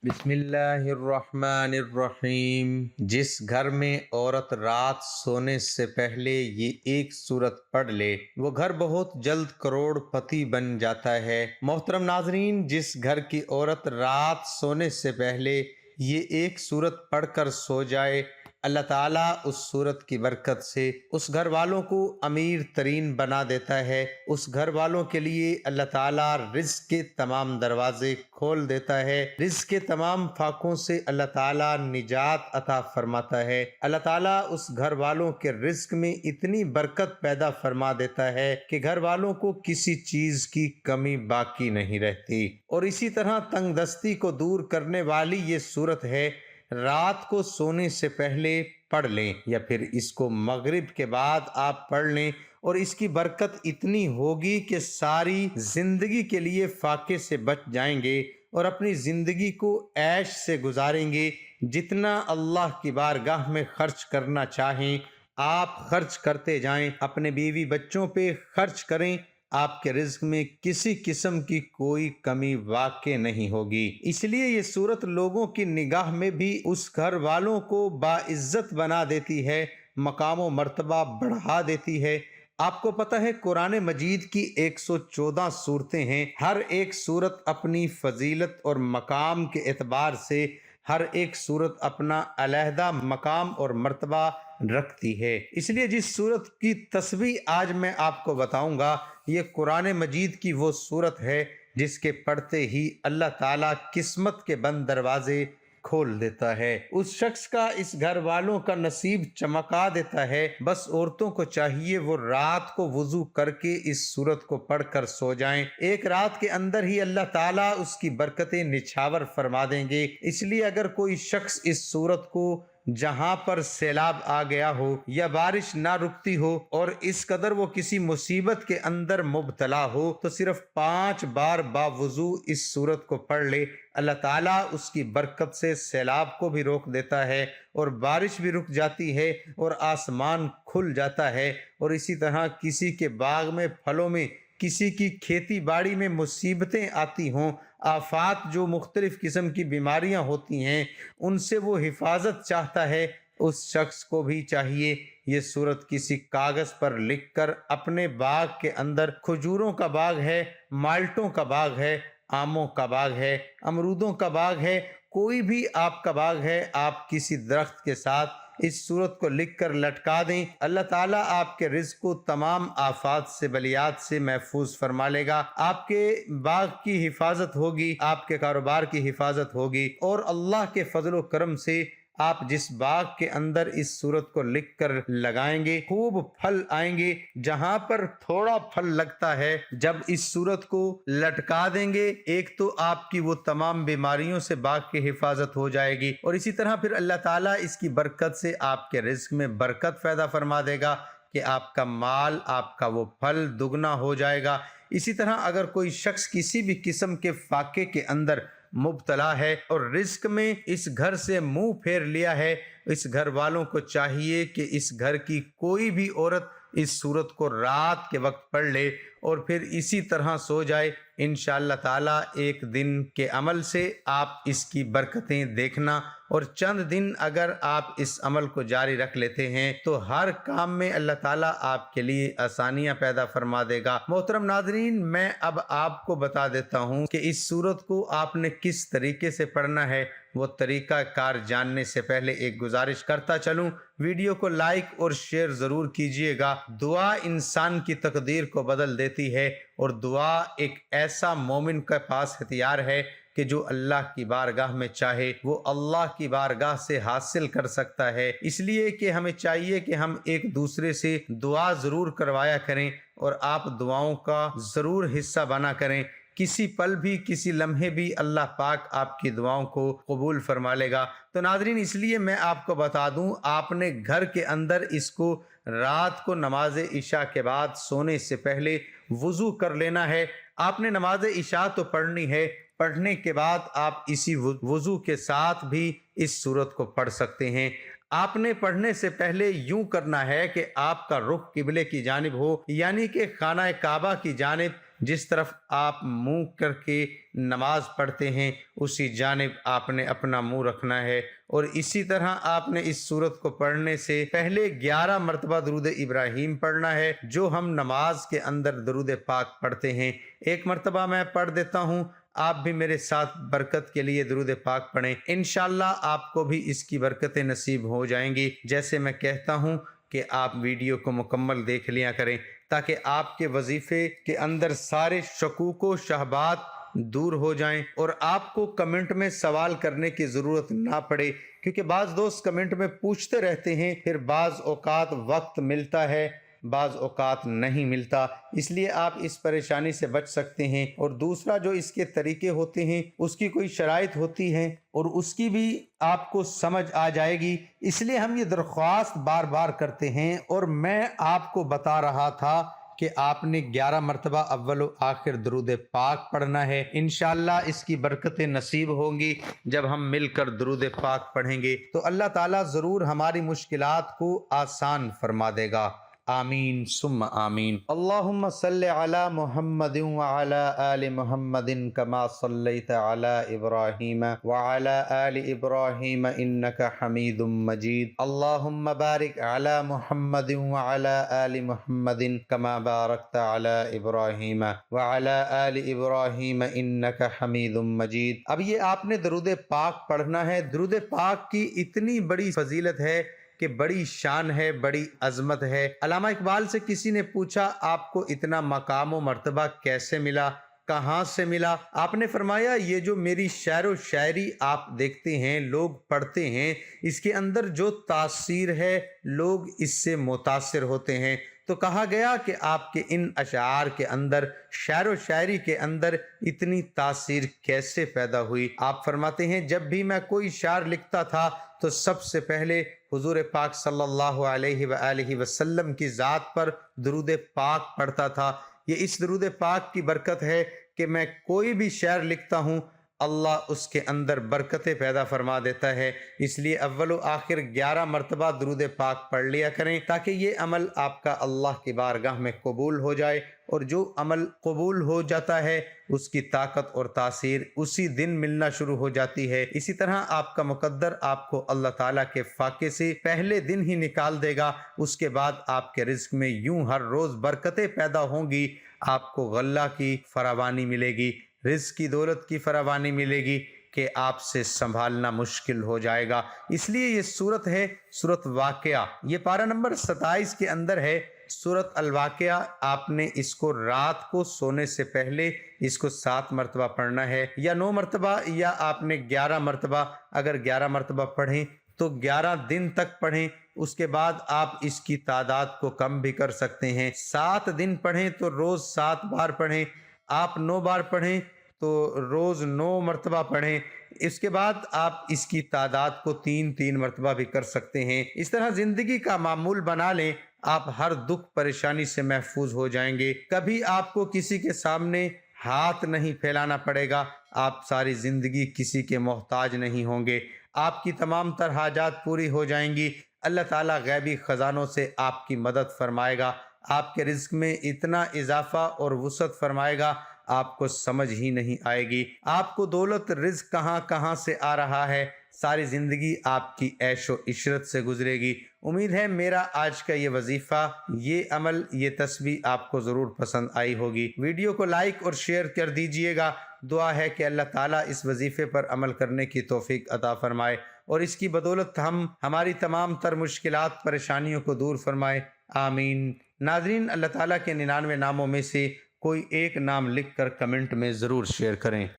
بسم اللہ الرحمن الرحیم۔ جس گھر میں عورت رات سونے سے پہلے یہ ایک سورت پڑھ لے وہ گھر بہت جلد کروڑ پتی بن جاتا ہے۔ محترم ناظرین، جس گھر کی عورت رات سونے سے پہلے یہ ایک سورت پڑھ کر سو جائے، اللہ تعالیٰ اس سورت کی برکت سے اس گھر والوں کو امیر ترین بنا دیتا ہے۔ اس گھر والوں کے لیے اللہ تعالیٰ رزق کے تمام دروازے کھول دیتا ہے، رزق کے تمام فاقوں سے اللہ تعالیٰ نجات عطا فرماتا ہے۔ اللہ تعالیٰ اس گھر والوں کے رزق میں اتنی برکت پیدا فرما دیتا ہے کہ گھر والوں کو کسی چیز کی کمی باقی نہیں رہتی۔ اور اسی طرح تنگ دستی کو دور کرنے والی یہ سورت ہے، رات کو سونے سے پہلے پڑھ لیں یا پھر اس کو مغرب کے بعد آپ پڑھ لیں، اور اس کی برکت اتنی ہوگی کہ ساری زندگی کے لیے فاقے سے بچ جائیں گے اور اپنی زندگی کو عیش سے گزاریں گے۔ جتنا اللہ کی بارگاہ میں خرچ کرنا چاہیں آپ خرچ کرتے جائیں، اپنے بیوی بچوں پہ خرچ کریں، آپ کے رزق میں کسی قسم کی کوئی کمی واقع نہیں ہوگی۔ اس لیے یہ سورت لوگوں کی نگاہ میں بھی اس گھر والوں کو باعزت بنا دیتی ہے، مقام و مرتبہ بڑھا دیتی ہے۔ آپ کو پتہ ہے قرآن مجید کی 114 صورتیں ہیں، ہر ایک صورت اپنی فضیلت اور مقام کے اعتبار سے ہر ایک صورت اپنا علیحدہ مقام اور مرتبہ رکھتی ہے۔ اس لیے جس صورت کی تسبیح آج میں آپ کو بتاؤں گا، یہ قرآن مجید کی وہ صورت ہے جس کے پڑھتے ہی اللہ تعالیٰ قسمت کے بند دروازے کھول دیتا ہے، اس شخص کا، اس گھر والوں کا نصیب چمکا دیتا ہے۔ بس عورتوں کو چاہیے وہ رات کو وضو کر کے اس سورت کو پڑھ کر سو جائیں، ایک رات کے اندر ہی اللہ تعالیٰ اس کی برکتیں نچھاور فرما دیں گے۔ اس لیے اگر کوئی شخص اس سورت کو جہاں پر سیلاب آ گیا ہو یا بارش نہ رکتی ہو اور اس قدر وہ کسی مصیبت کے اندر مبتلا ہو تو صرف 5 بار باوضو اس سورت کو پڑھ لے، اللہ تعالیٰ اس کی برکت سے سیلاب کو بھی روک دیتا ہے اور بارش بھی رک جاتی ہے اور آسمان کھل جاتا ہے۔ اور اسی طرح کسی کے باغ میں، پھلوں میں، کسی کی کھیتی باڑی میں مصیبتیں آتی ہوں، آفات جو مختلف قسم کی بیماریاں ہوتی ہیں، ان سے وہ حفاظت چاہتا ہے، اس شخص کو بھی چاہیے یہ سورت کسی کاغذ پر لکھ کر اپنے باغ کے اندر، کھجوروں کا باغ ہے، مالٹوں کا باغ ہے، آموں کا باغ ہے، امرودوں کا باغ ہے، کوئی بھی آپ کا باغ ہے، آپ کسی درخت کے ساتھ اس سورت کو لکھ کر لٹکا دیں، اللہ تعالیٰ آپ کے رزق کو تمام آفات سے، بلیات سے محفوظ فرما لے گا۔ آپ کے باغ کی حفاظت ہوگی، آپ کے کاروبار کی حفاظت ہوگی، اور اللہ کے فضل و کرم سے آپ جس باغ کے اندر اس سورت کو لکھ کر لگائیں گے خوب پھل آئیں گے۔ جہاں پر تھوڑا پھل لگتا ہے، جب اس سورت کو لٹکا دیں گے، ایک تو آپ کی وہ تمام بیماریوں سے باغ کی حفاظت ہو جائے گی، اور اسی طرح پھر اللہ تعالیٰ اس کی برکت سے آپ کے رزق میں برکت پیدا فرما دے گا کہ آپ کا مال، آپ کا وہ پھل دگنا ہو جائے گا۔ اسی طرح اگر کوئی شخص کسی بھی قسم کے فاقے کے اندر مبتلا ہے اور رزق میں اس گھر سے منہ پھیر لیا ہے، اس گھر والوں کو چاہیے کہ اس گھر کی کوئی بھی عورت اس سورت کو رات کے وقت پڑھ لے اور پھر اسی طرح سو جائے۔ انشاءاللہ تعالیٰ ایک دن کے عمل سے آپ اس کی برکتیں دیکھنا، اور چند دن اگر آپ اس عمل کو جاری رکھ لیتے ہیں تو ہر کام میں اللہ تعالیٰ آپ کے لیے آسانیاں پیدا فرما دے گا۔ محترم ناظرین، میں اب آپ کو بتا دیتا ہوں کہ اس سورت کو آپ نے کس طریقے سے پڑھنا ہے۔ وہ طریقہ کار جاننے سے پہلے ایک گزارش کرتا چلوں، ویڈیو کو لائک اور شیئر ضرور کیجئے گا۔ دعا انسان کی تقدیر کو بدل دیتی ہے، اور دعا ایک ایسا مومن کے پاس ہتھیار ہے کہ جو اللہ کی بارگاہ میں چاہے وہ اللہ کی بارگاہ سے حاصل کر سکتا ہے۔ اس لیے کہ ہمیں چاہیے کہ ہم ایک دوسرے سے دعا ضرور کروایا کریں اور آپ دعاؤں کا ضرور حصہ بنا کریں۔ کسی پل بھی، کسی لمحے بھی اللہ پاک آپ کی دعاؤں کو قبول فرما لے گا۔ تو ناظرین، اس لیے میں آپ کو بتا دوں، آپ نے گھر کے اندر اس کو رات کو نماز عشاء کے بعد سونے سے پہلے وضو کر لینا ہے۔ آپ نے نماز عشاء تو پڑھنی ہے، پڑھنے کے بعد آپ اسی وضو کے ساتھ بھی اس سورت کو پڑھ سکتے ہیں۔ آپ نے پڑھنے سے پہلے یوں کرنا ہے کہ آپ کا رخ قبلے کی جانب ہو، یعنی کہ خانہ کعبہ کی جانب، جس طرف آپ منہ کر کے نماز پڑھتے ہیں اسی جانب آپ نے اپنا منہ رکھنا ہے، اور اسی طرح آپ نے اس سورت کو پڑھنے سے پہلے 11 مرتبہ درود ابراہیم پڑھنا ہے، جو ہم نماز کے اندر درود پاک پڑھتے ہیں۔ ایک مرتبہ میں پڑھ دیتا ہوں، آپ بھی میرے ساتھ برکت کے لیے درود پاک پڑھیں، انشاءاللہ آپ کو بھی اس کی برکتیں نصیب ہو جائیں گی۔ جیسے میں کہتا ہوں کہ آپ ویڈیو کو مکمل دیکھ لیا کریں تاکہ آپ کے وظیفے کے اندر سارے شکوک و شبہات دور ہو جائیں اور آپ کو کمنٹ میں سوال کرنے کی ضرورت نہ پڑے، کیونکہ بعض دوست کمنٹ میں پوچھتے رہتے ہیں، پھر بعض اوقات وقت ملتا ہے بعض اوقات نہیں ملتا، اس لیے آپ اس پریشانی سے بچ سکتے ہیں۔ اور دوسرا جو اس کے طریقے ہوتے ہیں اس کی کوئی شرائط ہوتی ہے اور اس کی بھی آپ کو سمجھ آ جائے گی، اس لیے ہم یہ درخواست بار بار کرتے ہیں۔ اور میں آپ کو بتا رہا تھا کہ آپ نے 11 مرتبہ اول و آخر درود پاک پڑھنا ہے، انشاءاللہ اس کی برکتیں نصیب ہوں گی جب ہم مل کر درود پاک پڑھیں گے تو اللہ تعالیٰ ضرور ہماری مشکلات کو آسان فرما دے گا۔ آمین ثم آمین۔ اللہم صلی علی محمد وعلی آل محمد کما صلیت علی ابراہیم وعلی آل ابراہیم انک حمید مجید۔ اللہم بارک علی محمد وعلی آل محمد کما بارکت علی ابراہیم وعلی آل ابراہیم انک حمید مجید۔ اب یہ آپ نے درود پاک پڑھنا ہے۔ درود پاک کی اتنی بڑی فضیلت ہے کہ بڑی شان ہے، بڑی عظمت ہے۔ علامہ اقبال سے کسی نے پوچھا آپ کو اتنا مقام و مرتبہ کیسے ملا، کہاں سے ملا؟ آپ نے فرمایا یہ جو میری شعر و شاعری آپ دیکھتے ہیں، لوگ پڑھتے ہیں، اس کے اندر جو تاثیر ہے لوگ اس سے متاثر ہوتے ہیں۔ تو کہا گیا کہ آپ کے ان اشعار کے اندر، شعر و شاعری کے اندر اتنی تاثیر کیسے پیدا ہوئی؟ آپ فرماتے ہیں جب بھی میں کوئی شعر لکھتا تھا تو سب سے پہلے حضور پاک صلی اللہ علیہ وآلہ وسلم کی ذات پر درود پاک پڑھتا تھا۔ یہ اس درود پاک کی برکت ہے کہ میں کوئی بھی شعر لکھتا ہوں اللہ اس کے اندر برکتیں پیدا فرما دیتا ہے۔ اس لیے اول و آخر 11 مرتبہ درود پاک پڑھ لیا کریں تاکہ یہ عمل آپ کا اللہ کی بارگاہ میں قبول ہو جائے، اور جو عمل قبول ہو جاتا ہے اس کی طاقت اور تاثیر اسی دن ملنا شروع ہو جاتی ہے۔ اسی طرح آپ کا مقدر آپ کو اللہ تعالیٰ کے فاقے سے پہلے دن ہی نکال دے گا، اس کے بعد آپ کے رزق میں یوں ہر روز برکتیں پیدا ہوں گی، آپ کو غلہ کی فراوانی ملے گی، رزق کی دولت کی فراوانی ملے گی کہ آپ سے سنبھالنا مشکل ہو جائے گا۔ اس لیے یہ سورت ہے سورت واقعہ، یہ پارہ نمبر 27 کے اندر ہے سورت الواقعہ۔ آپ نے اس کو رات کو سونے سے پہلے اس کو 7 مرتبہ پڑھنا ہے، یا 9 مرتبہ، یا آپ نے 11 مرتبہ، اگر 11 مرتبہ پڑھیں تو 11 دن تک پڑھیں، اس کے بعد آپ اس کی تعداد کو کم بھی کر سکتے ہیں۔ 7 دن پڑھیں تو روز 7 بار پڑھیں، آپ 9 بار پڑھیں تو روز 9 مرتبہ پڑھیں، اس کے بعد آپ اس کی تعداد کو 3 مرتبہ بھی کر سکتے ہیں۔ اس طرح زندگی کا معمول بنا لیں، آپ ہر دکھ پریشانی سے محفوظ ہو جائیں گے۔ کبھی آپ کو کسی کے سامنے ہاتھ نہیں پھیلانا پڑے گا، آپ ساری زندگی کسی کے محتاج نہیں ہوں گے، آپ کی تمام تر حاجات پوری ہو جائیں گی۔ اللہ تعالیٰ غیبی خزانوں سے آپ کی مدد فرمائے گا، آپ کے رزق میں اتنا اضافہ اور وسعت فرمائے گا آپ کو سمجھ ہی نہیں آئے گی۔ آپ کو دولت رزق کہاں کہاں سے آ رہا ہے، ساری زندگی آپ کی عیش و عشرت سے گزرے گی۔ امید ہے میرا آج کا یہ وظیفہ، یہ عمل، یہ تسبیح آپ کو ضرور پسند آئی ہوگی۔ ویڈیو کو لائک اور شیئر کر دیجئے گا۔ دعا ہے کہ اللہ تعالیٰ اس وظیفے پر عمل کرنے کی توفیق عطا فرمائے اور اس کی بدولت ہم ہماری تمام تر مشکلات پریشانیوں کو دور فرمائے، آمین۔ ناظرین، اللہ تعالیٰ کے 99 ناموں میں سے کوئی ایک نام لکھ کر کمنٹ میں ضرور شیئر کریں۔